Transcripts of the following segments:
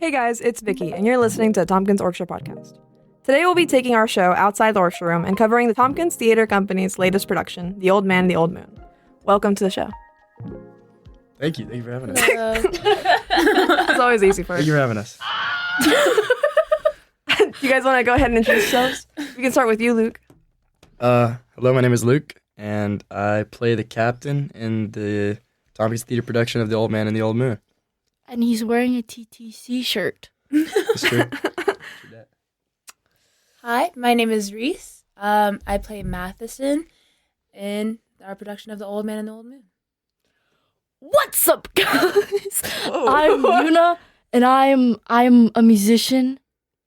Hey guys, it's Vicky, and you're listening to Tomkins Orchestra podcast. Today we'll be taking our show outside the orchestra room and covering the Tomkins Theater Company's latest production, The Old Man and the Old Moon. Welcome to the show. Thank you for having us. It's always easy for us. Thank you for having us. You guys want to go ahead and introduce yourselves? We can start with you, Luke. Hello, my name is Luke, and I play the captain in the Tomkins Theater production of The Old Man and the Old Moon. And he's wearing a TTC shirt. That's true. Hi, my name is Reese. I play Matheson in our production of The Old Man and the Old Moon. What's up, guys? I'm Yuna, and I'm a musician.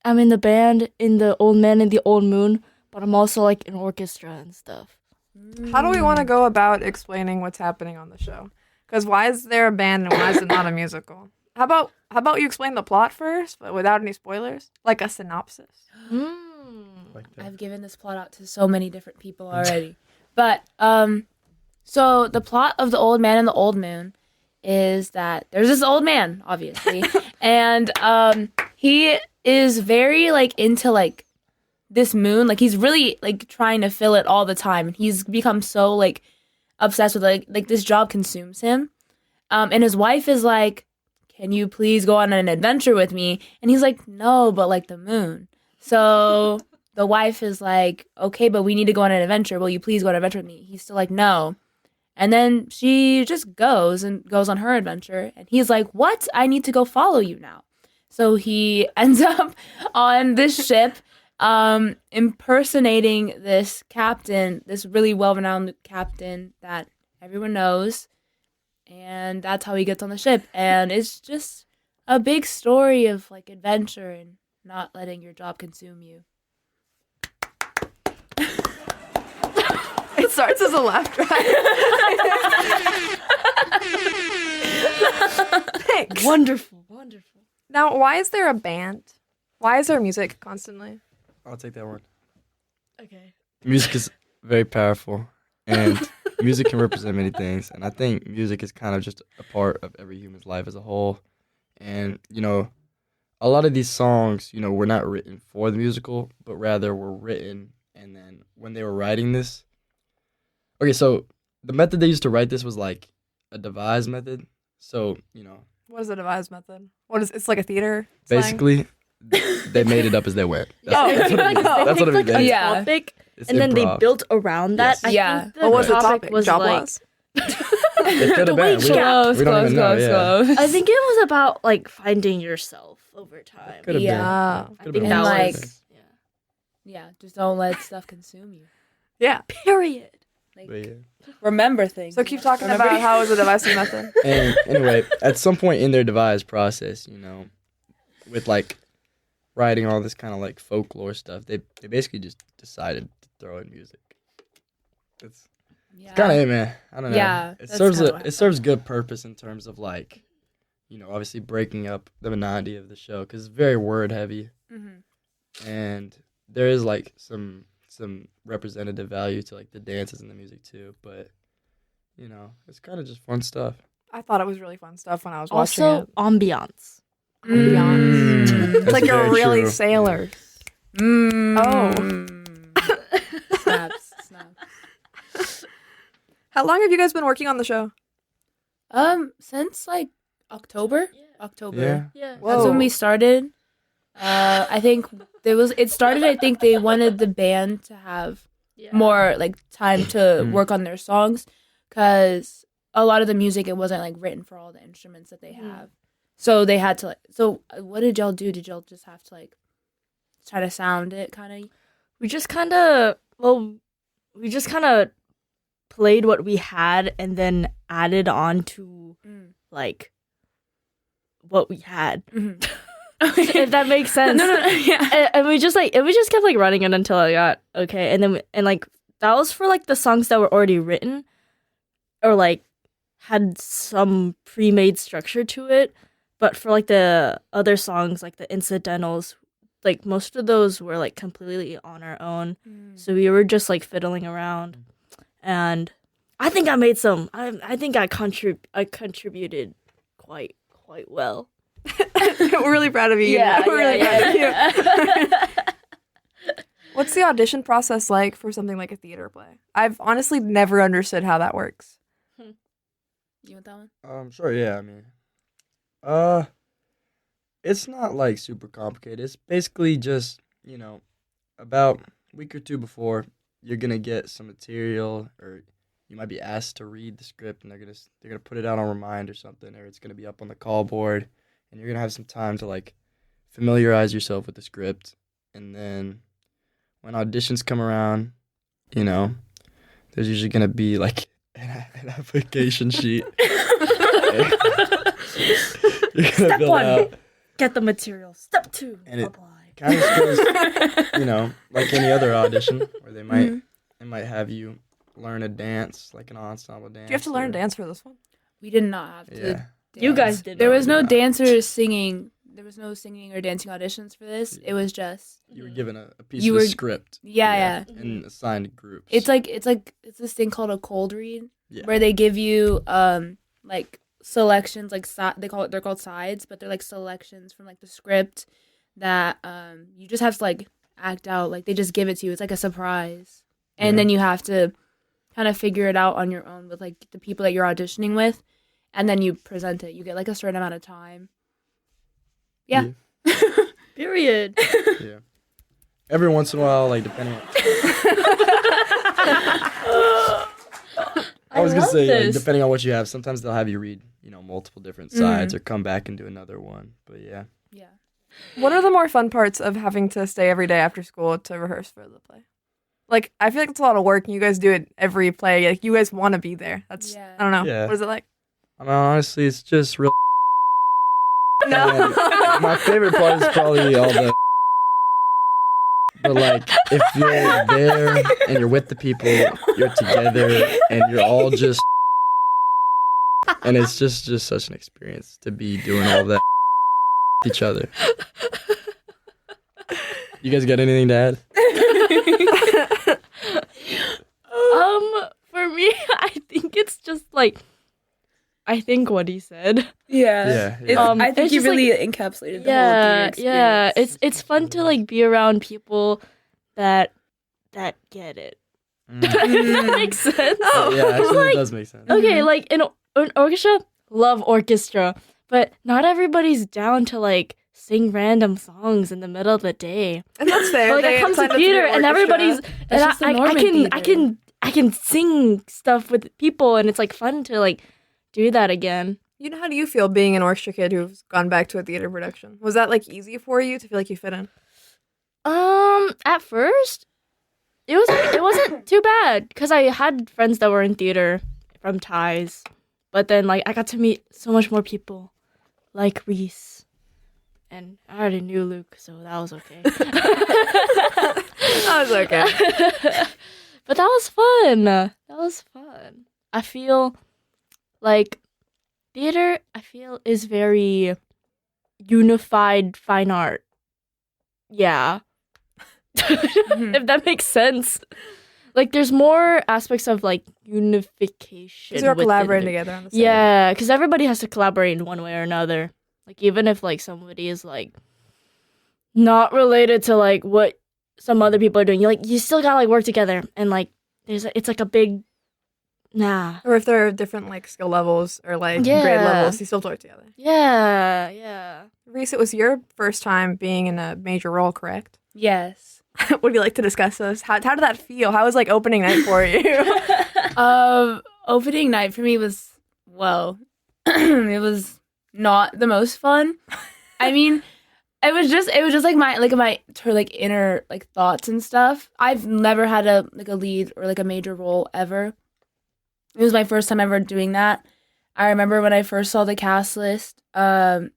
I'm in the band in The Old Man and the Old Moon, but I'm also like in orchestra and stuff. How do we want to go about explaining what's happening on the show? Because why is there a band and why is it not a musical? How about you explain the plot first, but without any spoilers? Like a synopsis. Like that. I've given this plot out to so many different people already. But, so the plot of The Old Man and the Old Moon is that there's this old man, obviously, and he is very, into, this moon. He's really, trying to fill it all the time, and he's become so, obsessed with, like this job consumes him. And his wife is like, can you please go on an adventure with me? And he's like, no, but, the moon. So the wife is like, okay, but we need to go on an adventure. Will you please go on an adventure with me? He's still like, no. And then she just goes on her adventure. And he's like, what? I need to go follow you now. So he ends up on this ship impersonating this captain, this really well-renowned captain that everyone knows. And that's how he gets on the ship. And it's just a big story of, adventure and not letting your job consume you. It starts as a laugh track. Thanks. Wonderful. Now, why is there a band? Why is there music constantly? I'll take that one. Okay. Music is very powerful, and music can represent many things. And I think music is kind of just a part of every human's life as a whole. And, a lot of these songs, were not written for the musical, but rather were written. And then when they were writing this, okay, so the method they used to write this was a devised method. So, What is a devised method? It's like a theater slang? basically, they made it up as they went. That's what it is. Yeah. Topic, It's and then they improv. built around that. Yes. Yeah. think What was the topic topic? was Job like, loss? It could have been. weight gap. We don't even know. Yeah. I think it was about finding yourself over time. Could have Yeah. been. I Could've think been that one like- thing. was Yeah, just don't let stuff consume you. Yeah. period. But yeah. Remember things. So keep talking about how is a devised method. And anyway, at some point in their devised process, with writing all this kind of folklore stuff, they basically just decided to throw in music. It's Yeah. kind of it, man. I don't know. Yeah, it that's serves kinda what it serves good purpose in terms of obviously breaking up the monotony of the show because it's very word heavy, and there is some representative value to the dances and the music too, but it's kind of just fun stuff. I thought it was really fun stuff when I was watching Also, it. ambiance. It's like you're very really true. sailors. Snaps. How long have you guys been working on the show? Since October. October. Yeah. Yeah. Whoa. That's when we started. I think it started, I think they wanted the band to have more time to work on their songs because a lot of the music, it wasn't written for all the instruments that they have. So they had to so what did y'all do? Did y'all just have to try to sound it kind of? We just kind of played what we had and then added on to what we had. If that makes sense. No, yeah. And we just kept running it until I got okay, and then that was for the songs that were already written or had some pre-made structure to it. But for the other songs, the incidentals, most of those were completely on our own. So we were just fiddling around, and I think I made some. I think I contributed quite well. We're really proud of you. Yeah, We're really proud of you. yeah. What's the audition process like for something like a theater play? I've honestly never understood how that works. You want that one? Sure, yeah, I mean, it's not like super complicated. It's basically just, about a week or two before, you're gonna get some material, or you might be asked to read the script, and they're gonna put it out on Remind or something, or it's gonna be up on the call board, and you're gonna have some time to like familiarize yourself with the script, and then when auditions come around, there's usually gonna be like an application sheet. You're gonna Step fill one, out. get the material. Step 2, And it apply. kind of goes, like any other audition, where they might have you learn a dance, like an ensemble dance. Do you have to learn dance for this one? We did not have to. Yeah. You guys did. There was no not. dancers singing. There was no singing or dancing auditions for this. It was just You were given a piece You of the were- script. yeah. And assigned groups. It's this thing called a cold read Yeah. where they give you like selections, like they're called sides, but they're like selections from like the script that you just have to like act out. Like they just give it to you. It's like a surprise, and then you have to kind of figure it out on your own with like the people that you're auditioning with, and then you present it. You get like a certain amount of time. Yeah. Period. Yeah. Every once in a while, like depending on. I was gonna love say, like, this. depending on what you have, sometimes they'll have you read, multiple different sides, or come back and do another one. But yeah. Yeah. What are the more fun parts of having to stay every day after school to rehearse for the play? Like, I feel like it's a lot of work, and you guys do it every play. Like, you guys want to be there. That's, Yeah. I don't know. Yeah. What is it like? I mean, honestly, it's just real. No. And my favorite part is probably all the. But like, if you're there and you're with the people, you're together, and you're all just. And it's just such an experience to be doing all that with each other. You guys got anything to add? For me, I think it's just like, I think what he said. Yeah. Yeah. I think it's you just, really encapsulated the Yeah, whole theater yeah. experience. It's fun to like be around people that get it. Does that make sense? Yeah, actually, Like, it does make sense. Okay, like in an orchestra, love orchestra, but not everybody's down to like sing random songs in the middle of the day. And that's fair. Like I They come to signed up theater do and orchestra. everybody's and just the I norm in theater. can sing stuff with people, and it's like fun to like do that again. How do you feel being an orchestra kid who's gone back to a theater production? Was that like easy for you to feel like you fit in? At first, it wasn't too bad because I had friends that were in theater from ties, but then like I got to meet so much more people, like Reese, and I already knew Luke, so that was okay. That was okay. But that was fun. That was fun. I feel like theater, is very unified fine art. Yeah. If that makes sense. Like, there's more aspects of, like, unification. Because you're within collaborating it. together on the set. Yeah, because everybody has to collaborate in one way or another. Like, even if, like, somebody is, like, not related to, like, what some other people are doing, you still gotta, like, work together. And, like, it's, like, a big, nah. Or if there are different like skill levels or like Yeah. grade levels, you still have to work together. Yeah. Reese, it was your first time being in a major role, correct? Yes. Would you like to discuss this? How did that feel? How was like opening night for you? Opening night for me was, well, it was not the most fun. I mean, it was just like my inner like thoughts and stuff. I've never had a lead or like a major role ever. It was my first time ever doing that. I remember when I first saw the cast list, Mr.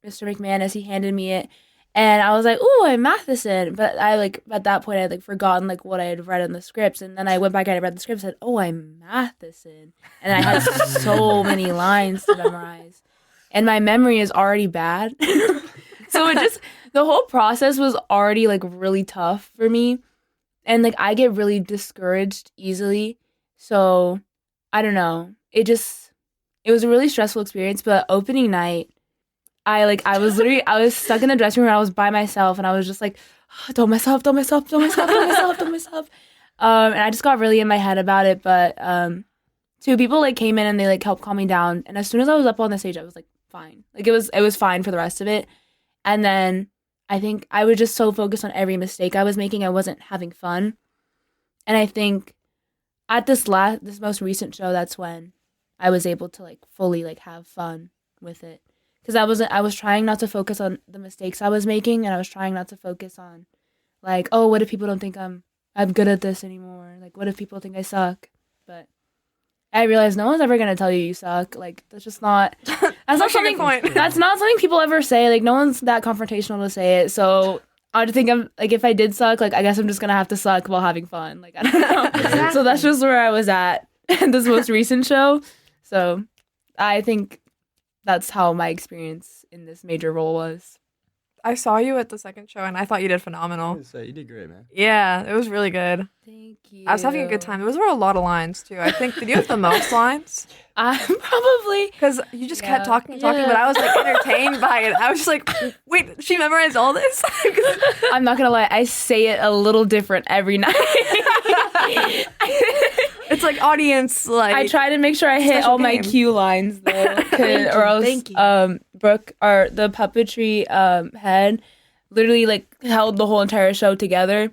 McManus, he handed me it, and I was like, "Ooh, I'm Matheson." But I at that point I had forgotten what I had read in the scripts, and then I went back and I read the script and said, "Oh, I'm Matheson," and I had so many lines to memorize, and my memory is already bad, so the whole process was already really tough for me, and I get really discouraged easily, so I don't know. It was a really stressful experience, but opening night, I was stuck in the dressing room and I was by myself and I was just like, oh, don't mess up. And I just got really in my head about it. But two people like came in and they like helped calm me down. And as soon as I was up on the stage, I was like fine. Like it was fine for the rest of it. And then I think I was just so focused on every mistake I was making, I wasn't having fun. And I think at this most recent show, that's when I was able to like fully like have fun with it. Because I was trying not to focus on the mistakes I was making, and I was trying not to focus on, like, oh, what if people don't think I'm good at this anymore? Like, what if people think I suck? But I realized no one's ever gonna tell you suck. Like, that's just not. That's not something. That's not something people ever say. Like, no one's that confrontational to say it. So I think I'm like, if I did suck, like, I guess I'm just gonna have to suck while having fun. Like, I don't know. Exactly. So that's just where I was at this most recent show. So I think that's how my experience in this major role was. I saw you at the second show, and I thought you did phenomenal. You did great, man. Yeah, it was really good. Thank you. I was having a good time. There were a lot of lines, too. I think, did you have the most lines? Probably. Because you just kept talking, but I was, like, entertained by it. I was just like, wait, she memorized all this? I'm not going to lie. I say it a little different every night. It's like audience, like... I try to make sure I hit all my cue lines, though. Or else, Brooke, the puppetry head, literally, like, held the whole entire show together.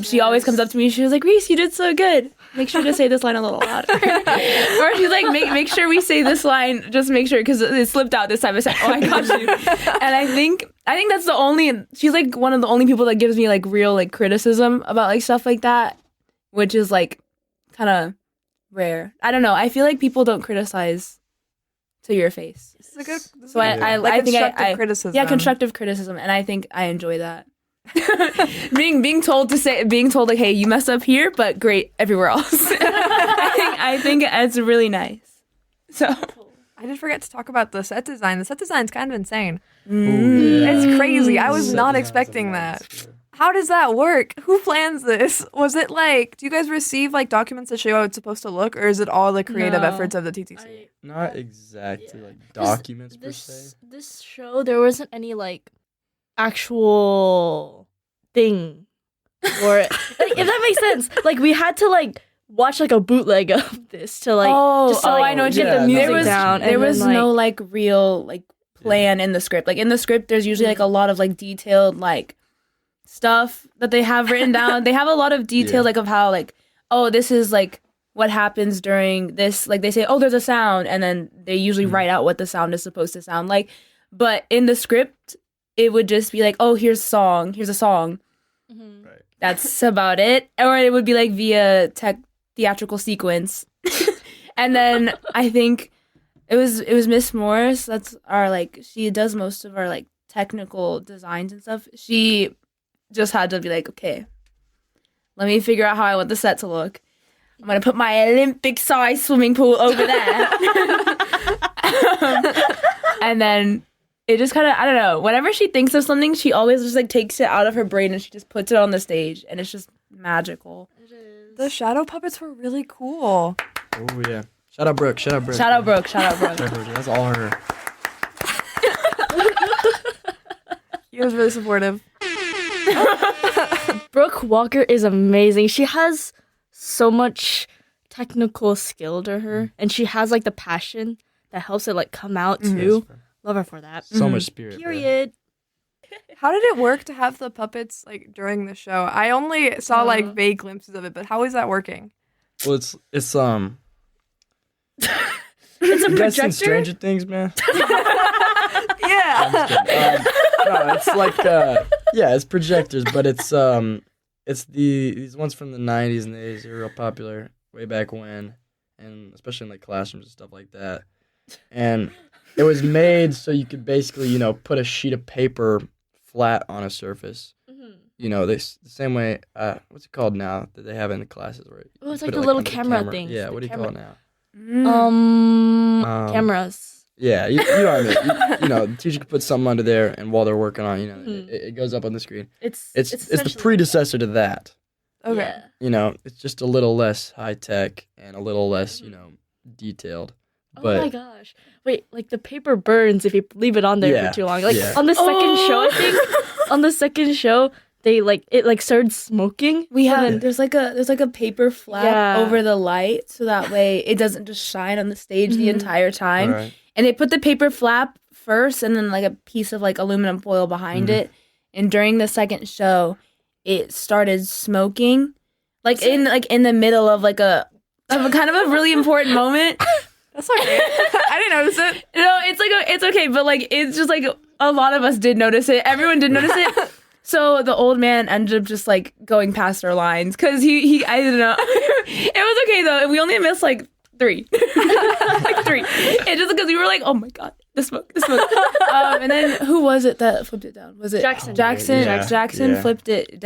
She always comes up to me, she was like, Reese, you did so good. Make sure to say this line a little louder. Or she's like, make sure we say this line, just make sure, because it slipped out this time. I said, oh, I got you. And I think that's she's, like, one of the only people that gives me, like, real, like, criticism about, like, stuff like that, which is, like, kind of rare. I don't know. I feel like people don't criticize to your face. It's a good, so I think constructive criticism. Yeah, constructive criticism, and I think I enjoy that. being told like, hey, you messed up here, but great everywhere else. I think it's really nice. So I did forget to talk about the set design. The set design's kind of insane. Yeah. It's crazy. I was not expecting that. Yeah. How does that work? Who plans this? Was it like, do you guys receive like documents that show how it's supposed to look, or is it all the creative efforts of the TTC? Not exactly like documents per se. This show, there wasn't any like actual thing for it. Like, if that makes sense. Like we had to like watch like a bootleg of this to like I know, get the music down. There was no like real like plan in the script. Like in the script, there's usually like a lot of like detailed like stuff that they have written down. They have a lot of detail like of how like, oh, this is like what happens during this. Like they say, oh, there's a sound, and then they usually write out what the sound is supposed to sound like. But in the script, it would just be like, oh, here's a song. Mm-hmm. Right. That's about it. Or it would be like via theatrical sequence. And then I think it was Miss Morris. That's our like, she does most of our like technical designs and stuff. She just had to be like, okay, let me figure out how I want the set to look. I'm going to put my Olympic-sized swimming pool over there. And then it just kind of, I don't know, whenever she thinks of something, she always just like takes it out of her brain and she just puts it on the stage, and it's just magical. It is. The shadow puppets were really cool. Oh yeah. Shout out Brooke. That's all her. He was really supportive. Brooke Walker is amazing. She has so much technical skill to her, and she has like the passion that helps it like come out too. Love her for that. So much spirit. Period. How did it work to have the puppets like during the show? I only saw like vague glimpses of it, but how is that working? Well, it's It's a you guys seen projector. Stranger Things, man? Yeah. No, it's like it's projectors, but it's these ones from the 90s and the 80s. They were real popular way back when, and especially in like classrooms and stuff like that. And it was made so you could basically, put a sheet of paper flat on a surface. Mm-hmm. The same way, what's it called now that they have in the classes? Where It was you like put the little on camera thing. Yeah, what do you call it now? Cameras. Yeah, you know what I mean. The teacher could put something under there, and while they're working on, it goes up on the screen. It's the predecessor to that. Okay. Yeah. It's just a little less high tech and a little less, detailed. But oh my gosh. Wait, like the paper burns if you leave it on there Yeah, for too long. Like yeah. on the second show, I think on the second show, they it started smoking. We So have then- there's like a paper flap Yeah. over the light so that way it doesn't just shine on the stage the entire time. Right. And they put the paper flap first and then like a piece of like aluminum foil behind it. And during the second show, it started smoking. Like in the middle of like a kind of a really important moment. That's okay. I didn't notice it. No, it's okay, but like it's just like a lot of us did notice it. Everyone did notice it. So the old man ended up just like going past our lines because he I don't know. It was okay though. We only missed like 3, like 3. It just because we were like, oh my god, the smoke. And then who was it that flipped it down? Was it Jackson. Jackson. Yeah. Jackson Yeah. flipped it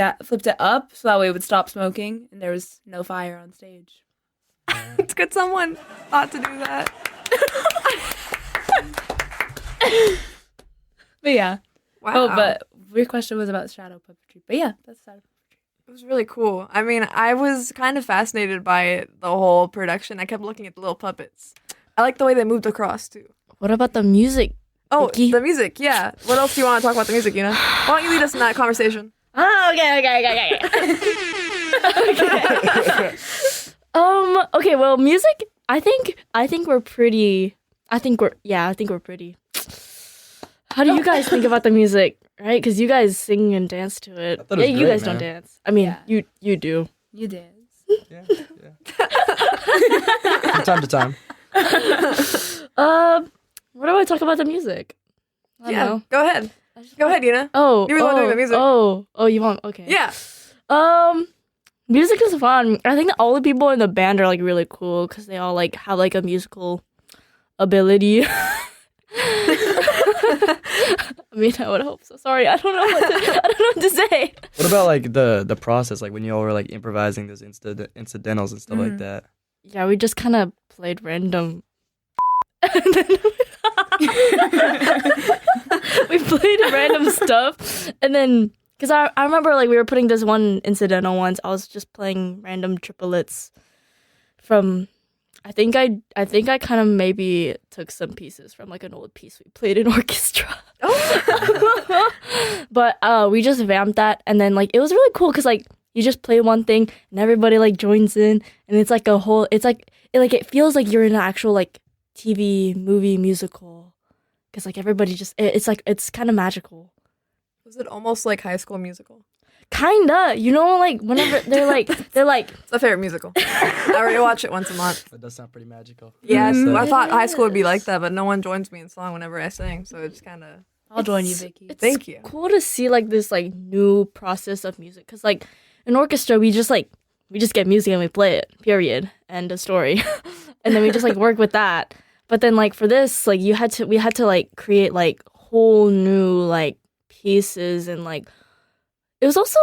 up so that way it would stop smoking and there was no fire on stage. It's good someone thought to do that. But yeah. Wow. Oh, but your question was about shadow puppetry. But yeah, that's shadow. It was really cool. I mean, I was kind of fascinated by the whole production. I kept looking at the little puppets. I like the way they moved across too. What about the music? Oh, Vicky? the music, yeah. What else do you want to talk about the music, Why don't you lead us in that conversation? Oh, okay. Okay, well, music, I think we're pretty. I think we're pretty. How do you guys think about the music, right? Because you guys sing and dance to it. I thought it was you great, guys man. don't dance. I mean, Yeah. you do. You dance. Yeah. From time to time. What do I talk about the music? I don't Yeah, know. go ahead. Go ahead, Yuna. Oh, You're the one doing the music. Oh, you want? Okay. Yeah. Music is fun. I think all the people in the band are like really cool because they all like have like a musical ability. I mean, I would hope so. Sorry, I don't know what to say. What about like the process, like when you all were like improvising those incidentals and stuff like that? Yeah, we just kind of played random. And then we played random stuff, and then because I remember like we were putting this one incidental once. I was just playing random triplets from. I think I kind of maybe took some pieces from like an old piece we played in orchestra. Oh. But we just vamped that, and then like it was really cool because like you just play one thing and everybody like joins in, and it's like a whole. It's like it feels like you're in an actual like TV movie musical because like everybody just it's like it's kind of magical. Was it almost like High School Musical? Kinda, like whenever they're like It's my favorite musical. I already watch it once a month. That does sound pretty magical. Yes, So- I thought high school would be like that, but no one joins me in song whenever I sing, so it's kind of. I'll join you, Vicky. It's Thank you. cool to see like this like new process of music because like in orchestra we just get music and we play it, period, end of story. And then we just like work with that. But then like for this like we had to like create like whole new like pieces, and like it was also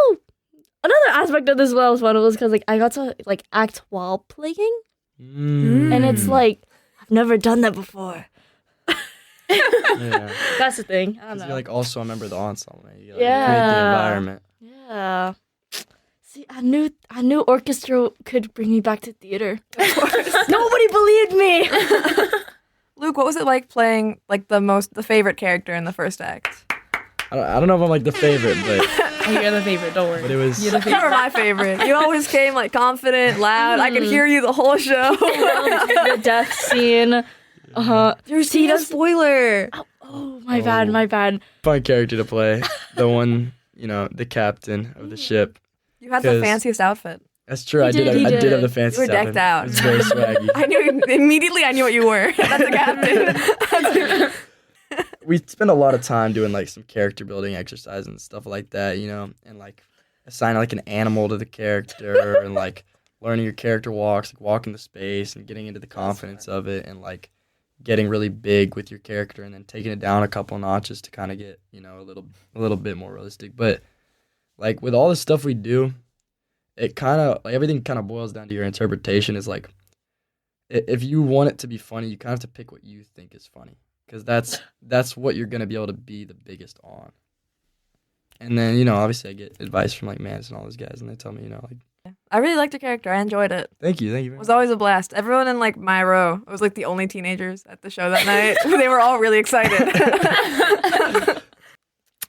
another aspect of this that was fun was because like I got to like act while playing, and it's like I've never done that before. Yeah. That's the thing. I don't 'Cause know. you're like also a member of the ensemble, man. You gotta Yeah. create the environment. Yeah. See, I knew orchestra could bring me back to theater. Nobody believed me. Luke, what was it like playing like the favorite character in the first act? I don't know if I'm like the favorite, but You're the favorite. Don't worry. it was. You're the You favorite. were my favorite. You always came like confident, loud. I could hear you the whole show. The death scene. You're seeing a spoiler. Oh, my bad. Fun character to play. The one, the captain of the ship. You had the 'Cause- fanciest outfit. That's true. He I did, he did have did. the fancy You were decked out. It was very swaggy. I knew immediately. I knew what you were. That's a captain. We spent a lot of time doing like some character building exercises and stuff like that, and like assigning like an animal to the character and like learning your character walks, like walking the space and getting into the confidence of it, and like getting really big with your character and then taking it down a couple notches to kind of get a little bit more realistic. But like with all the stuff we do, it kind of like everything kind of boils down to your interpretation. Is like if you want it to be funny, you kind of have to pick what you think is funny. Because that's what you're going to be able to be the biggest on. And then, obviously I get advice from like Mance and all those guys, and they tell me, like, I really liked your character. I enjoyed it. Thank you. It was always a blast. Everyone in like my row, I was like the only teenagers at the show that night. They were all really excited.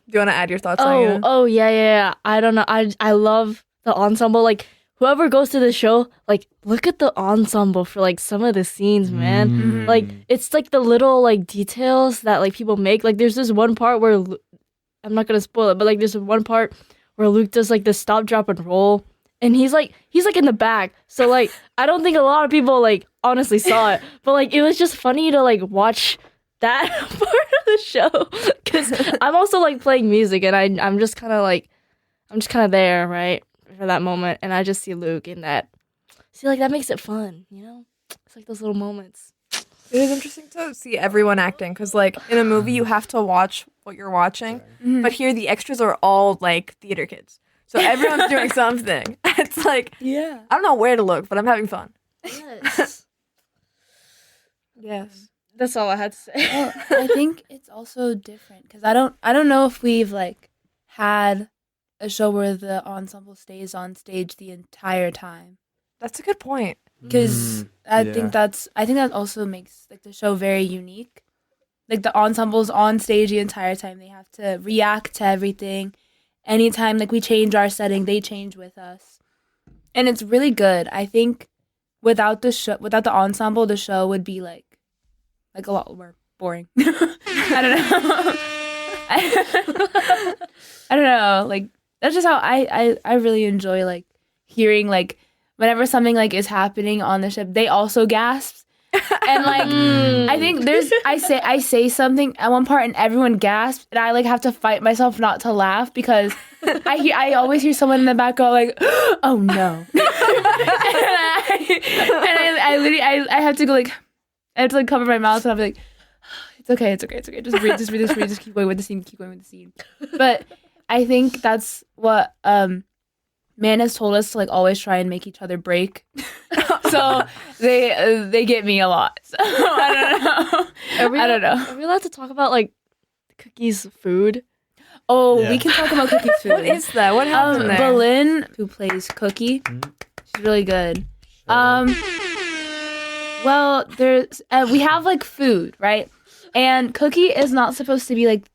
Do you want to add your thoughts on it? Oh, yeah. I don't know. I love the ensemble. Like, whoever goes to the show, like, look at the ensemble for, like, some of the scenes, man. Mm-hmm. Like, it's, like, the little, like, details that, like, people make. Like, there's this one part where, I'm not going to spoil it, but, like, there's one part where Luke does, like, the stop, drop, and roll. And he's like in the back. So, like, I don't think a lot of people, like, honestly saw it. But, like, it was just funny to, like, watch that part of the show. Because I'm also, like, playing music. And I'm just kind of there, right, for that moment. And I just see Luke in that. See, like, that makes it fun, you know? It's like those little moments. It was interesting to see everyone acting. Because, like, in a movie, you have to watch what you're watching. Mm-hmm. But here, the extras are all, like, theater kids. So everyone's doing something. It's like, Yeah. I don't know where to look, but I'm having fun. Yes. Yes. That's all I had to say. Well, I think it's also different because I don't know if we've like had a show where the ensemble stays on stage the entire time. That's a good point. Because I think that also makes like the show very unique. Like the ensemble's on stage the entire time. They have to react to everything. Anytime like we change our setting, they change with us. And it's really good. I think without the ensemble, the show would be like a lot more boring. I don't know. I don't know. Like that's just how I really enjoy like hearing like whenever something like is happening on the ship, they also gasp. And like I think I say something at one part and everyone gasps and I like have to fight myself not to laugh because I always hear someone in the back go like, oh no. I literally I have to go like I have to like cover my mouth and I'll be like, it's okay. Just breathe, just keep going with the scene. But I think that's what Man has told us to like always try and make each other break. So they get me a lot. So I don't know. Are we allowed to talk about like Cookie's food? Oh, Yeah. we can talk about Cookie's food. What is that? What happened there? Boleyn, who plays Cookie, she's really good. Well, there's we have like food, right? And Cookie is not supposed to be like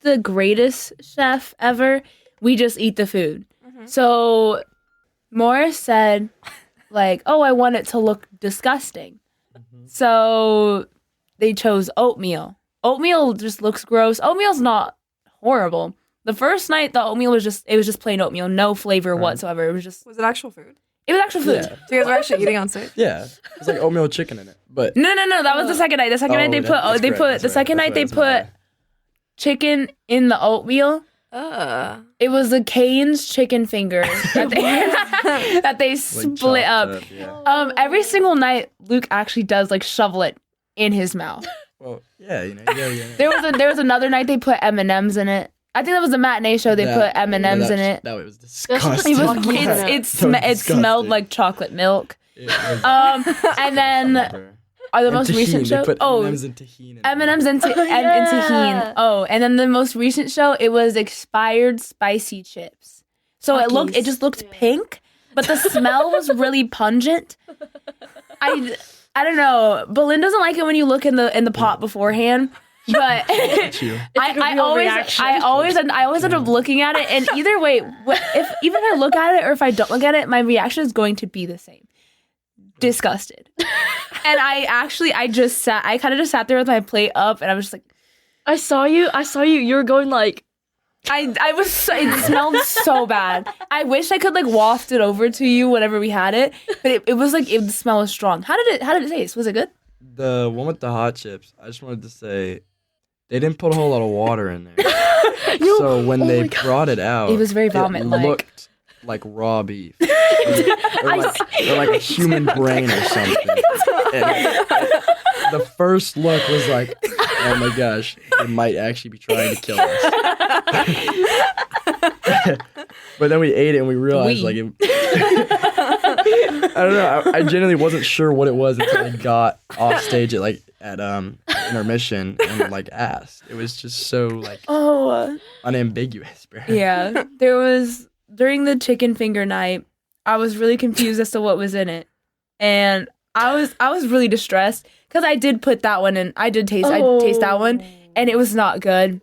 the greatest chef ever. We just eat the food. So Morris said, like, oh, I want it to look disgusting. So they chose oatmeal. Oatmeal just looks gross. Oatmeal's not horrible. The first night, the oatmeal was just plain oatmeal, no flavor whatsoever. Was it actual food? It was actual food. Yeah. So you guys were actually eating on stage? Yeah. It's like oatmeal chicken in it. But No. That was the second night. The second night they put chicken in the oatmeal. It was the Cane's chicken fingers that they split up. Yeah. Every single night, Luke actually does like shovel it in his mouth. Well, yeah, you know. Yeah. There was another night they put M&Ms in it. I think that was a matinee show. They put M&Ms in it. That was disgusting. It smelled like chocolate milk. And then the most recent show. They put M&Ms in tahini. M&Ms and tahini. Oh, and then the most recent show, it was expired spicy chips. So it just looked pink, but the smell was really pungent. I don't know. Boleyn doesn't like it when you look in the pot beforehand. But I always end up looking at it, and either way, if I look at it or if I don't look at it, my reaction is going to be the same. Disgusted. And I kind of just sat there with my plate up, and I was just like, I saw you. You were going like, it smelled so bad. I wish I could like waft it over to you whenever we had it, but it was like the smell was strong. How did it taste? Was it good? The one with the hot chips, I just wanted to say, they didn't put a whole lot of water in there. So when they brought it out, it was very vomit-like. It looked like raw beef. or like a human brain or something. And the first look was like, oh my gosh, they might actually be trying to kill us. But then we ate it and we realized like it, I don't know. I genuinely wasn't sure what it was until I got off stage at intermission and like asked. It was just so like unambiguous, bro. Yeah, there was during the chicken finger night. I was really confused as to what was in it, and I was really distressed because I did put that one in. I taste that one, and it was not good.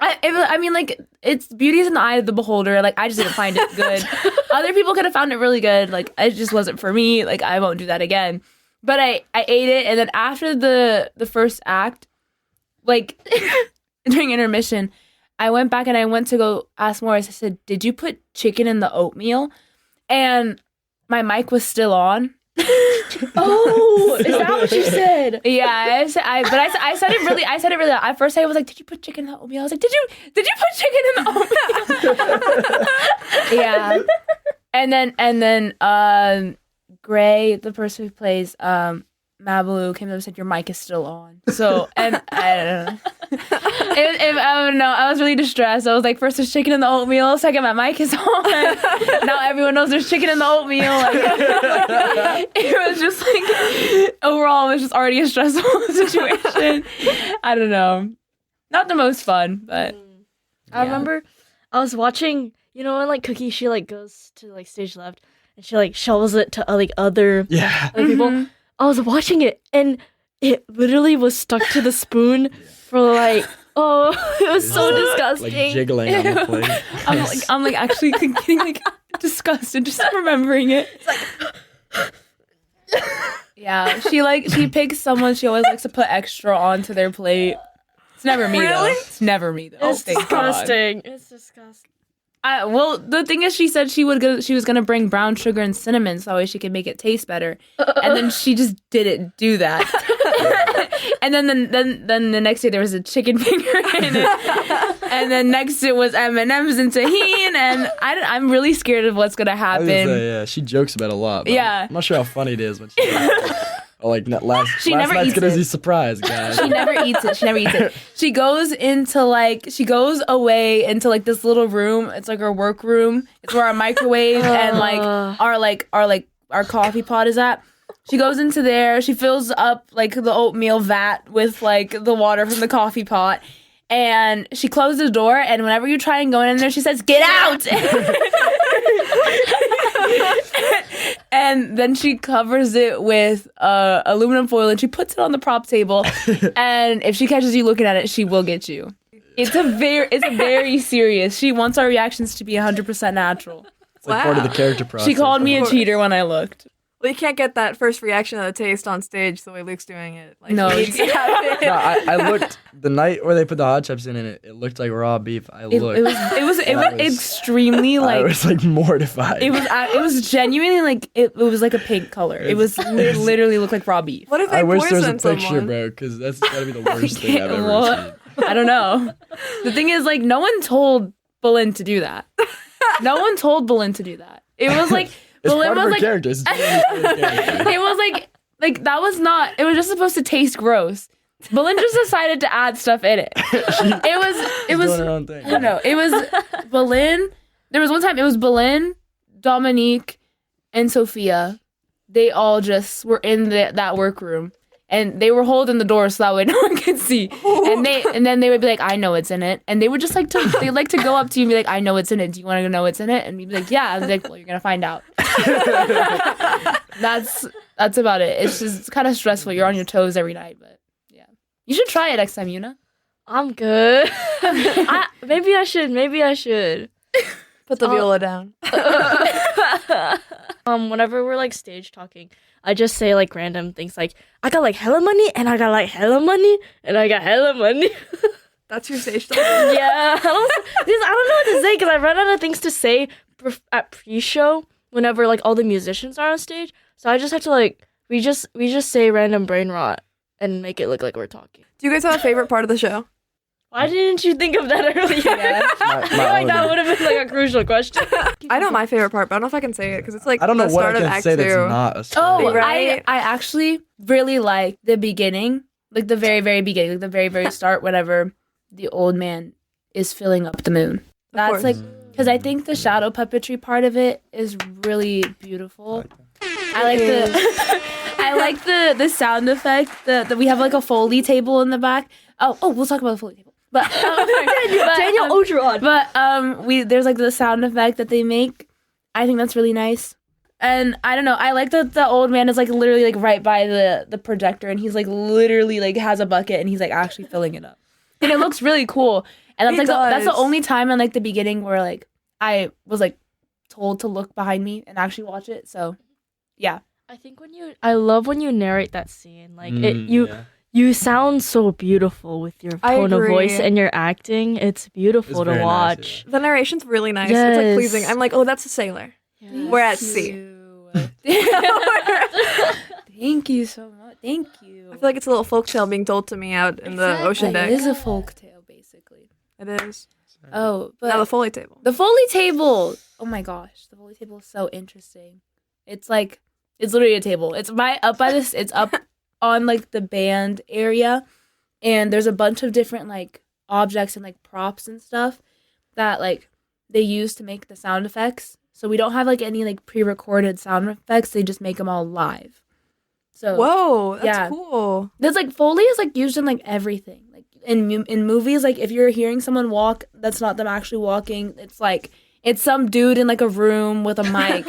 I mean, like, it's beauty is in the eye of the beholder. Like, I just didn't find it good. Other people could have found it really good. Like, it just wasn't for me. Like, I won't do that again. But I ate it, and then after the first act, like, during intermission, I went back and I went to go ask Morris. I said, "Did you put chicken in the oatmeal?" And my mic was still on. Oh, is that what you said? Yeah, I said it really. At first, I was like, "Did you put chicken in the oatmeal?" I was like, "Did you put chicken in the oatmeal?" Yeah, and then Gray, the person who plays Mabaloo, came up and said, "Your mic is still on." So, and I don't know. I don't know. I was really distressed. I was like, first there's chicken in the oatmeal. Second, my mic is on. Now everyone knows there's chicken in the oatmeal. Like, it was just like, overall, it was just already a stressful situation. I don't know. Not the most fun, but. I remember I was watching, you know, when like Cookie, she like goes to like stage left and she like shovels it to like other people. I was watching it and it literally was stuck to the spoon for like, it was so disgusting. Like jiggling on the plate. I'm like actually getting like disgusted just remembering it. It's like, yeah, she picks someone she always likes to put extra onto their plate. It's never me though. It's never me though. It's disgusting. It's disgusting. Well, the thing is, she said she was gonna bring brown sugar and cinnamon so that way she could make it taste better, and then she just didn't do that. And then the next day there was a chicken finger in it, and then next it was M&Ms and tahini, and I'm really scared of what's gonna happen. Yeah, she jokes about it a lot. But Yeah. I'm not sure how funny it is when she. Last She never night's eats gonna it. be a surprise, guys. She never eats it. She goes away into like this little room. It's like her work room. It's where our microwave and like our coffee pot is at. She goes into there. She fills up like the oatmeal vat with like the water from the coffee pot. And she closes the door, and whenever you try and go in there, she says, "Get out!" And then she covers it with aluminum foil, and she puts it on the prop table. And if she catches you looking at it, she will get you. It's a very serious. She wants our reactions to be 100% natural. It's like part of the character process. She called me a cheater when I looked. Well, you can't get that first reaction of the taste on stage the way Luke's doing it. Like, No, you you need to have it. No, I looked the night where they put the hot chips in it. It looked like raw beef. It was extremely I like. was like mortified. It was genuinely like it was like a pink color. It was literally looked like raw beef. What if they I wish there was a poison picture, someone? bro, because that's gotta be the worst thing I've ever Well, seen. I don't know. The thing is, like, no one told Boleyn to do that. No one told Boleyn to do that. It was like It's Boleyn part of was her like character. It's character. it was like that was not. It was just supposed to taste gross. Boleyn just decided to add stuff in it. It was doing her own thing. I don't know. It was Boleyn. There was one time it was Boleyn, Dominique, and Sophia. They all just were in that workroom. And they were holding the door so that way no one could see. And then they would be like, "I know it's in it." And they would just like to go up to you and be like, "I know it's in it. Do you want to know what's in it?" And you'd be like, "Yeah." And like, "Well, you're gonna find out." That's about it. It's kind of stressful. You're on your toes every night, but yeah, you should try it next time, Yuna. I'm good. Maybe I should. Put the viola down. Whenever we're like stage talking, I just say like random things like, "I got like hella money, and I got like hella money, and I got hella money." That's your stage talk. Yeah, I don't know what to say because I run out of things to say at pre-show whenever like all the musicians are on stage. So I just have to like we just say random brain rot and make it look like we're talking. Do you guys have a favorite part of the show? Why didn't you think of that earlier? I feel like that would have been like a crucial question. I know my favorite part, but I don't know if I can say it because it's like I don't know the what I start of can Act say 2. that's not a story. Oh, Right? I actually really like the beginning, like the very, very beginning, like the very, very start, whenever the old man is filling up the moon. That's course. like, because I think the shadow puppetry part of it is really beautiful. I like the sound effect. The we have like a Foley table in the back. Oh, we'll talk about the Foley table. But Daniel Ogeron. But there's like the sound effect that they make I think that's really nice. And I don't know, I like that the old man is like literally like right by the projector, and he's like literally like has a bucket and he's like actually filling it up. And it looks really cool. And that's that's the only time in like the beginning where like I was like told to look behind me and actually watch it. So yeah. I think I love when you narrate that scene. Like you sound so beautiful with your tone of voice and your acting. It's beautiful to watch. Nice, The narration's really nice. Yes. It's like pleasing. I'm like, oh, that's a sailor. Yes. We're at sea. Thank you so much. Thank you. I feel like it's a little folktale being told to me out in the ocean deck. It is a folktale, basically. It is. Oh, but Now the Foley table. the Foley table. Oh my gosh, the Foley table is so interesting. It's like it's literally a table. It's up by this. It's up on like the band area, and there's a bunch of different like objects and like props and stuff that like they use to make the sound effects. So we don't have like any like pre-recorded sound effects. They just make them all live. So Whoa, that's cool. There's like Foley is like used in like everything. Like in movies, like if you're hearing someone walk, that's not them actually walking. It's like it's some dude in like a room with a mic,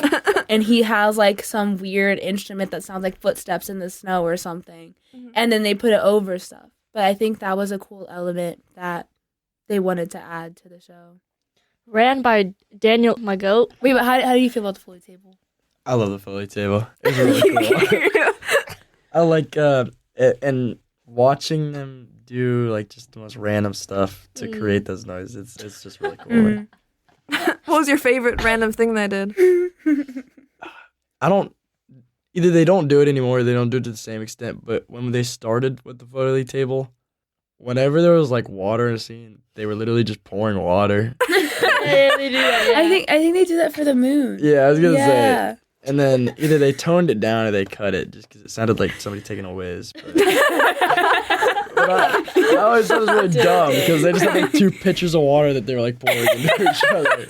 and he has like some weird instrument that sounds like footsteps in the snow or something, and then they put it over stuff. But I think that was a cool element that they wanted to add to the show. Ran by Daniel, my goat. Wait, but how do you feel about the Foley table? I love the Foley table. It's really cool. I like and watching them do like just the most random stuff to create those noises. It's just really cool. Mhm. What was your favorite random thing they did? Either they don't do it anymore or they don't do it to the same extent, but when they started with the Foley table, whenever there was like water in a scene, they were literally just pouring water. Yeah, they do that, yeah. I think they do that for the moon. Yeah, I was gonna say. Yeah. And then either they toned it down or they cut it just because it sounded like somebody taking a whiz. But I always thought it was really dumb because they just had like 2 pitchers of water that they were like pouring into each other.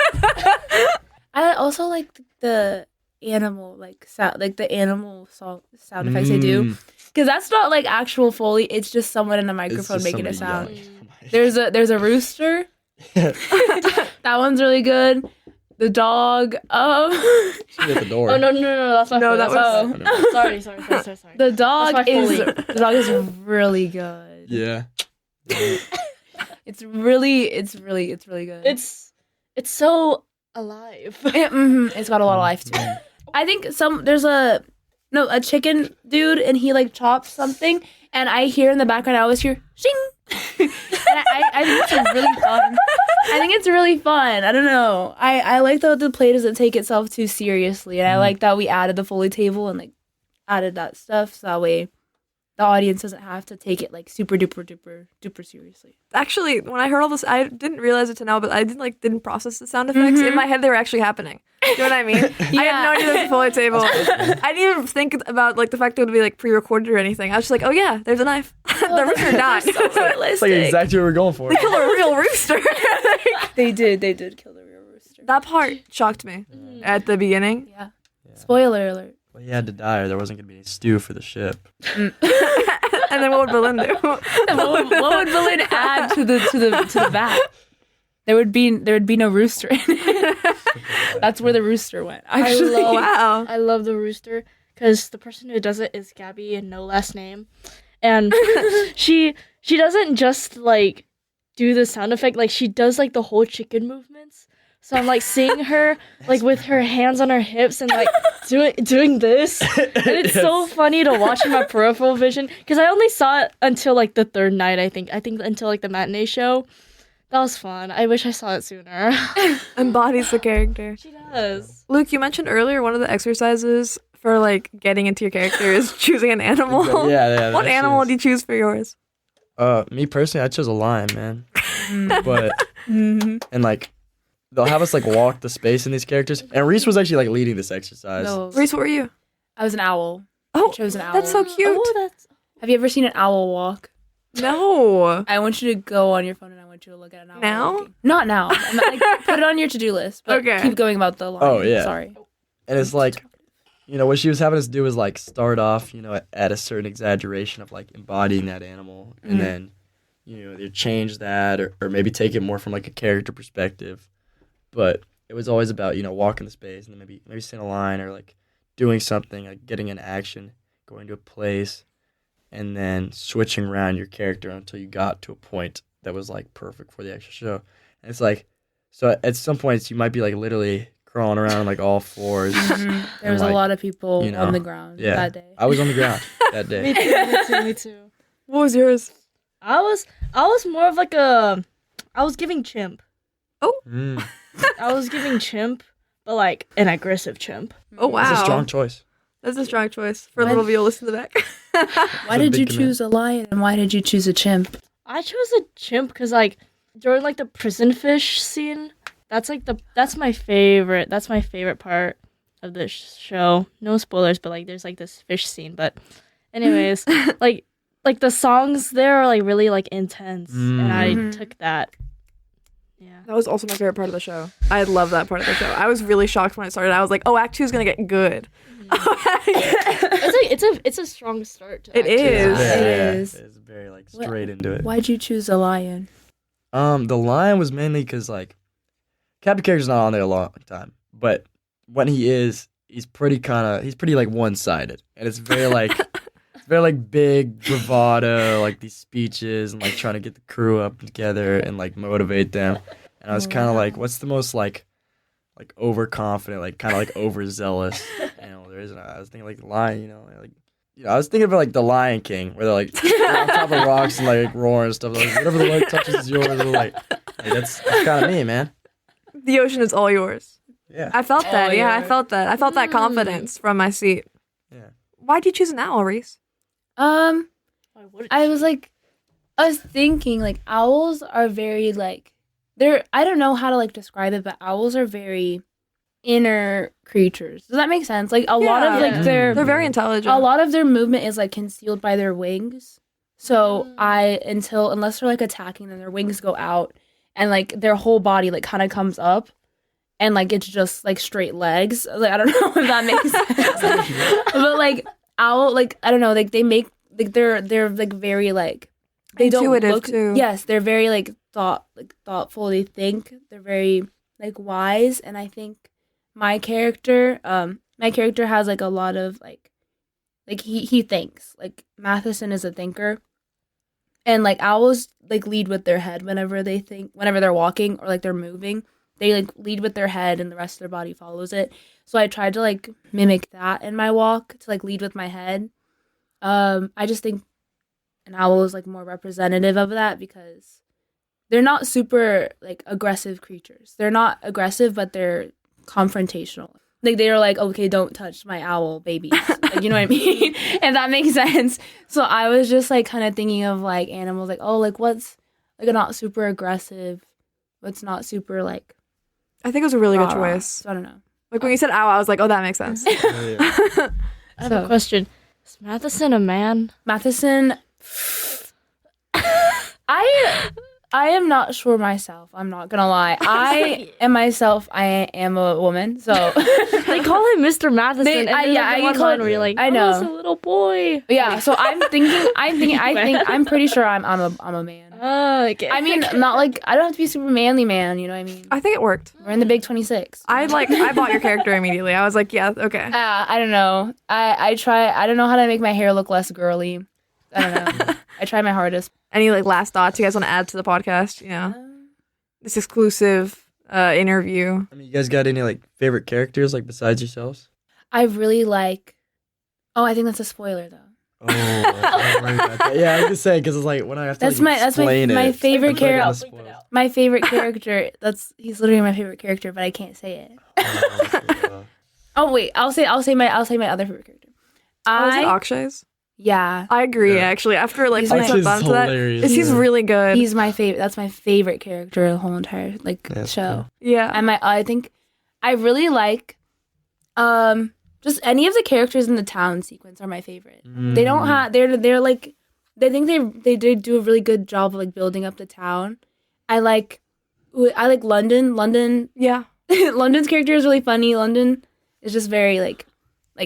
I also like the animal sound, like the animal sound effects they do, because that's not like actual Foley. It's just someone in a microphone making a sound. There's a rooster. That one's really good. The dog. At the door. Oh no, that's my No, Foley. that was sorry. The dog Foley. is really good. Yeah. It's really good. It's so alive. It's got a lot of life to it. I think there's a chicken dude, and he like chops something, and I hear in the background, I always hear shing. And I think it's really fun. I think it's really fun. I don't know. I like that the play doesn't take itself too seriously, and I like that we added the Foley table and like added that stuff, so that way the audience doesn't have to take it like super duper seriously. Actually, when I heard all this, I didn't realize it to now, but I didn't process the sound effects. In my head, they were actually happening. You know what I mean? I had no idea there was a Foley table. I didn't even think about like the fact that it would be like pre-recorded or anything. I was just like, oh yeah, there's a knife. The rooster died. It's like exactly what we're going for. They killed a real rooster. They did kill the real rooster. That part shocked me at the beginning. Yeah. Spoiler alert. Well, he had to die or there wasn't going to be any stew for the ship. And then what would Berlin do? What would Berlin add to the vat? There would be no rooster in it. That's where the rooster went. Actually, Wow. I love the rooster because the person who does it is Gabby and no last name, and she doesn't just like do the sound effect, like she does like the whole chicken movements. So I'm like seeing her like with her hands on her hips and like doing this, and it's so funny to watch in my peripheral vision because I only saw it until like the 3rd night. I think until like the matinee show. That was fun. I wish I saw it sooner. Embodies the character. She does. Luke, you mentioned earlier one of the exercises for like getting into your character is choosing an animal. Yeah. What animal did you choose for yours? Me personally, I chose a lion, man. But and like they'll have us like walk the space in these characters, and Reese was actually like leading this exercise. No, Reese, what were you? I was an owl. Oh, I chose an owl. that's so cute. Have you ever seen an owl walk? No. I want you to go on your phone and I want you to look at an owl. Now? walking. Not now. I'm not, like, put it on your to-do list. But Okay. keep going about the line. Oh, yeah. Sorry. And it's like, what she was having us do was like start off, at a certain exaggeration of like embodying that animal, and then, either change that or maybe take it more from like a character perspective. But it was always about, walking the space and then maybe saying a line or like doing something, like getting an action, going to a place, and then switching around your character until you got to a point that was like perfect for the actual show. And it's like, so at some points you might be like literally crawling around on like all fours. There was a lot of people on the ground that day. I was on the ground that day. Me too. What was yours? I was more of like I was giving chimp. Mm. I was giving chimp, but like an aggressive chimp. Oh wow, That's a strong choice. That's a strong choice for a little violist in the back. Why did you choose a lion and why did you choose a chimp? I chose a chimp because like during like the prison fish scene, that's my favorite. That's my favorite part of the show. No spoilers, but like there's like this fish scene. But anyways, like the songs there are like really like intense, and I took that. Yeah, That was also my favorite part of the show. I love that part of the show. I was really shocked when it started. I was like, oh, Act 2 is going to get good. it's a strong start to It Act Two. is. It is. It's very like straight into it. Why'd you choose a lion? The lion was mainly because like Captain Character's not on there a long time, but when he is, he's pretty like one-sided, and it's very like very like big bravado, like these speeches and like trying to get the crew up together and like motivate them. And I was kind of like, what's the most like overconfident, like kind of like overzealous animal there is? And I was thinking like the lion, I was thinking about like the Lion King, where they're like on top of rocks and like roaring and stuff. Like whatever the light touches is yours. Like that's kind of me, man. The ocean is all yours. Yeah. I felt that. Yeah, I felt that. I felt that confidence from my seat. Yeah. Why'd you choose an owl, Reese? I was thinking like owls are very like I don't know how to like describe it, but owls are very inner creatures. Does that make sense? Like a lot of like they're very intelligent. a lot of their movement is like concealed by their wings. So unless they're like attacking, then their wings go out and like their whole body like kind of comes up and like it's just like straight legs. Like I don't know if that makes sense. But like owl, like I don't know, like they make like they're like very like they Intuitive, don't look too. Yes, they're very like thoughtful. They think they're very like wise, and I think my character has like a lot of like he thinks. Like Matheson is a thinker, and like owls like lead with their head whenever they're walking or like they're moving. They like lead with their head and the rest of their body follows it. So I tried to like mimic that in my walk, to like lead with my head. I just think an owl is like more representative of that because they're not super like aggressive creatures. They're not aggressive, but they're confrontational. Like they're like, okay, don't touch my owl babies. Like, you know what I mean? If that makes sense. So I was just like kind of thinking of like animals, like, oh, like what's like not super aggressive, what's not super like. I think it was a really good rah-rah. choice. So I don't know. Like when you said owl, I was like, oh, that makes sense. I have a question. Is Matheson a man? Matheson, I am not sure myself. I'm not gonna lie. I am a woman. So They call him Mr. Matheson. I get called. Where you're like, I I know. was a little boy. Yeah. So I'm pretty sure I'm a man. Oh, okay. I mean, not like I don't have to be super manly man. You know what I mean? I think it worked. We're in the Big 26. I bought your character immediately. I was like, yeah, okay. I don't know. I try. I don't know how to make my hair look less girly. I don't know. I try my hardest. Any like last thoughts you guys want to add to the podcast? You know, this exclusive interview. I mean, you guys got any like favorite characters like besides yourselves? I really like. Oh, I think that's a spoiler though. Oh, I worry about that. Yeah, I was gonna say because it's like when I have to That's like, my explain my it, favorite I feel like I'm character. spoiled. My favorite character. He's literally my favorite character, but I can't say it. Oh wait, I'll say my other favorite character. Was it Akshay's? Yeah, I agree. Yeah. Actually, after like He's putting some Akshay's thought to that, hilarious. he's really good. he's my favorite. That's my favorite character of the whole entire That's show. cool. yeah. And I think I really like just any of the characters in the town sequence are my favorite. They don't have they're like they think they do a really good job of like building up the town. I like London. Yeah. London's character is really funny. London is just very like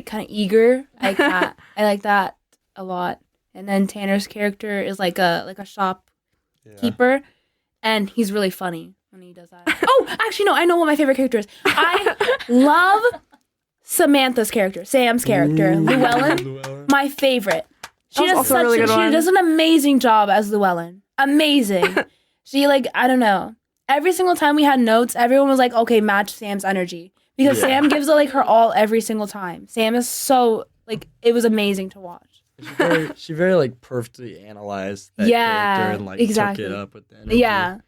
kind of eager. I like that. I like that a lot. And then Tanner's character is like a shopkeeper, and he's really funny when he does that. Oh, actually, no. I know what my favorite character is. I love Samantha's character, Sam's character, Llewellyn. My favorite. She does an amazing job as Llewellyn. Amazing. She I don't know. Every single time we had notes, everyone was like, "Okay, match Sam's energy," because Sam gives it her all every single time. Sam is so it was amazing to watch. She very perfectly analyzed that character and exactly. took it up with the energy. Yeah.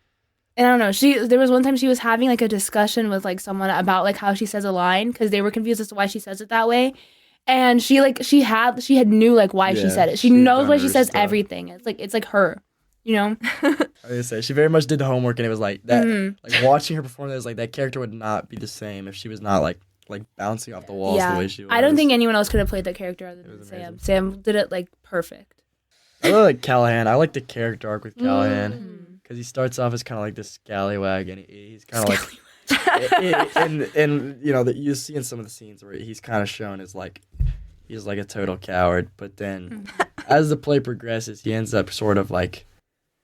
And I don't know. There was one time she was having a discussion with someone about how she says a line because they were confused as to why she says it that way, and she had knew why she said it. She knows why she says everything. It's her, you know. I was gonna say she very much did the homework, and it was that. Mm-hmm. Watching her perform, it was that character would not be the same if she was not bouncing off the walls the way she was. I don't think anyone else could have played that character other than Sam. Sam did it perfect. I really like Callahan. I like the character arc with Callahan because he starts off as kind of this scallywag, and he's kind of and you see in some of the scenes where he's kind of shown as he's a total coward, but then as the play progresses, he ends up sort of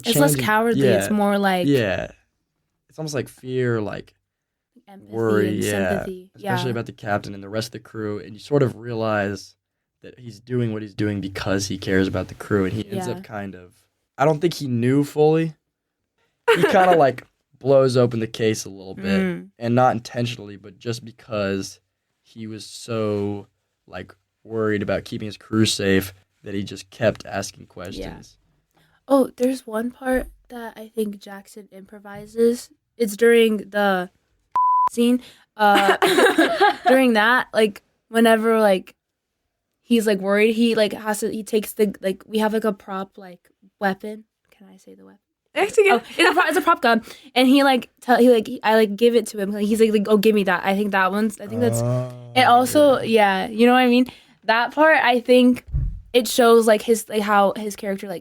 it's less cowardly. Yeah, it's more it's almost fear, empathy, worry, and sympathy. Especially about the captain and the rest of the crew, and you sort of realize that he's doing what he's doing because he cares about the crew, and he ends up I don't think he knew fully. He kind of blows open the case a little bit, and not intentionally, but just because he was so worried about keeping his crew safe that he just kept asking questions. Oh, there's one part that I think Jackson improvises. It's during the scene. During that, whenever he's worried, he he takes the we have a prop weapon. Can I say the weapon? It's a prop gun, and he I give it to him. He's oh, give me that. I think that's and also you know what I mean. That part, I think it shows his how his character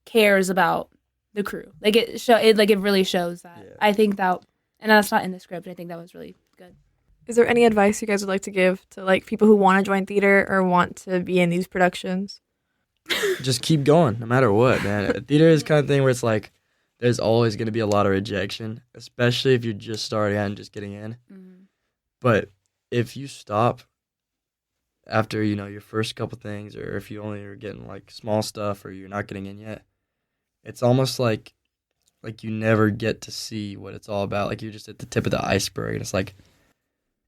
cares about the crew. It really shows that. Yeah. I think that, and that's not in the script. I think that was really good. Is there any advice you guys would like to give to people who want to join theater or want to be in these productions? Just keep going, no matter what, man. Theater is kind of thing where it's there's always going to be a lot of rejection, especially if you're just starting out and just getting in. Mm-hmm. But if you stop after your first couple things, or if you only are getting small stuff, or you're not getting in yet, it's almost like you never get to see what it's all about. You're just at the tip of the iceberg, and it's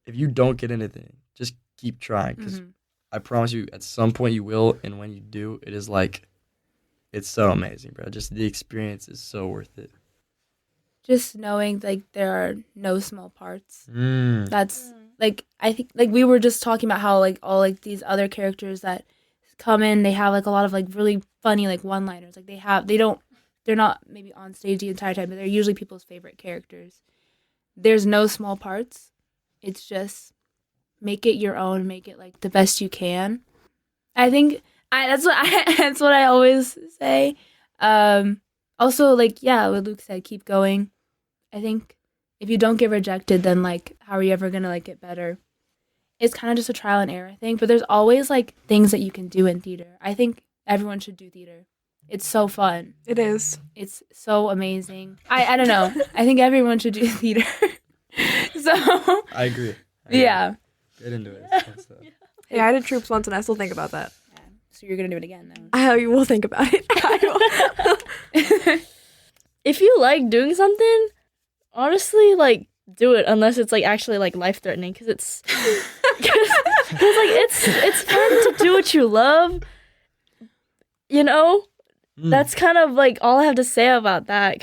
if you don't get anything, just keep trying, because I promise you at some point you will, and when you do, it is it's so amazing, bro. Just the experience is so worth it. Just knowing there are no small parts. That's I think we were just talking about how all these other characters that come in, they have a lot of really funny one-liners. They're not maybe on stage the entire time, but they're usually people's favorite characters. There's no small parts. It's just make it your own, make it the best you can. I think that's what I always say. Also what Luke said, keep going. I think if you don't get rejected, then how are you ever gonna get better? It's kind of just a trial and error, I think. But there's always things that you can do in theater. I think everyone should do theater. It's so fun. It is. It's so amazing. I don't know. I think everyone should do theater. So I agree. Yeah. Get into it. Yeah, I did troops once, and I still think about that. Yeah. So you're gonna do it again then? You will think about it. If you like doing something, honestly, do it, unless it's actually life threatening, because it's it's fun to do what you love. That's kind of all I have to say about that,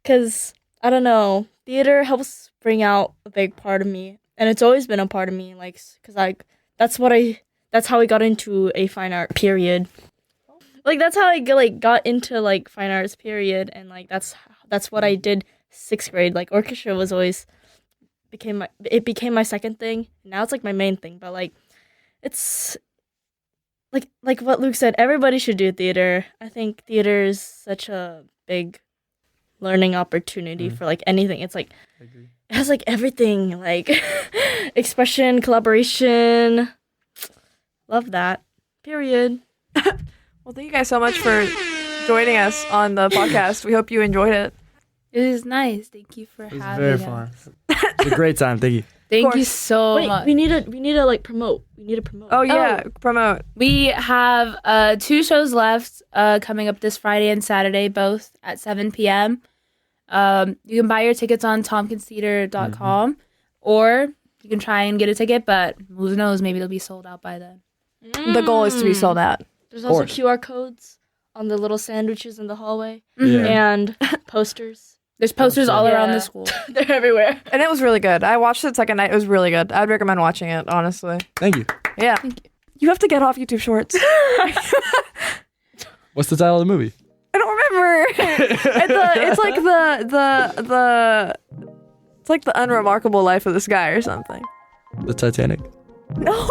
because I don't know, theater helps bring out a big part of me, and it's always been a part of me, because that's how I got into a fine art period. That's how I got into fine arts period, and that's what I did 6th grade. Orchestra was always became my second thing. Now it's my main thing, but it's like what Luke said, everybody should do theater. I think theater is such a big learning opportunity for anything. It's I agree. It has everything, expression, collaboration. Love that. Period. Well, thank you guys so much for joining us on the podcast. We hope you enjoyed it. It was nice. Thank you for It was having very us. fun. It's a great time. Thank you. Thank course. you so Wait, much. we need to like promote. We need to promote. Oh yeah, promote. We have 2 shows left coming up this Friday and Saturday, both at 7 p.m. You can buy your tickets on tomkinstheater.com or you can try and get a ticket, but who knows, maybe they'll be sold out by then. The goal is to be sold out. There's also course. QR codes on the little sandwiches in the hallway Yeah. and posters. There's posters all around Yeah. the school. They're everywhere. And it was really good. I watched it second night. It was really good. I'd recommend watching it, honestly. Thank you. Yeah. You have to get off YouTube Shorts. What's the title of the movie? I don't remember. It's like it's like the unremarkable life of this guy or something. The Titanic. No.